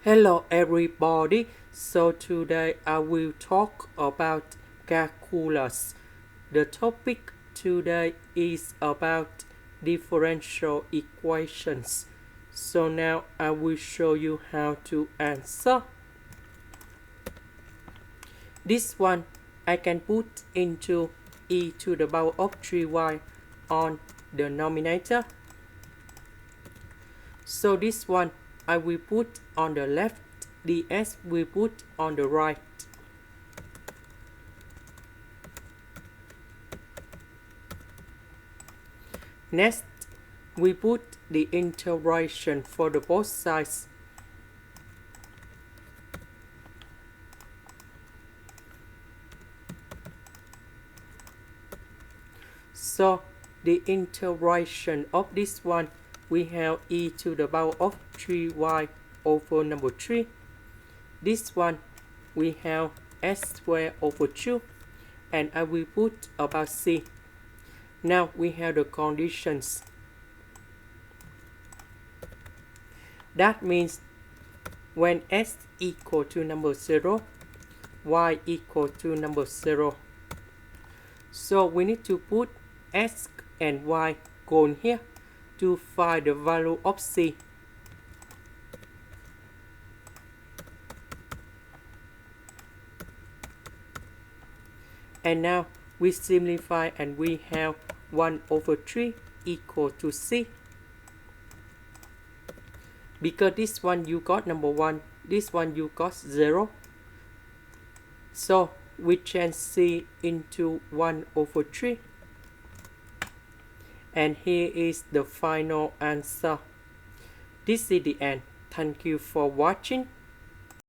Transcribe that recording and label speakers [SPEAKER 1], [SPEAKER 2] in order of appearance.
[SPEAKER 1] Hello everybody, so today I will talk about calculus. The topic today is about differential equations. So now I will show you how to answer. This one I can put into e to the power of 3y on the denominator. So this one I will put on the left, ds will put on the right. Next, we put the integration for the both sides. So the integration of this one, we have e to the power of 3y over number 3. This one, we have s squared over 2, and I will put about c. Now we have the conditions. That means when s equal to number 0, y equal to number 0. So we need to put s and y going here to find the value of c. And now we simplify and we have 1 over 3 equal to c. Because this one you got number 1, this one you got 0. So we change c into 1 over 3. And here is the final answer. This is the end. Thank you for watching.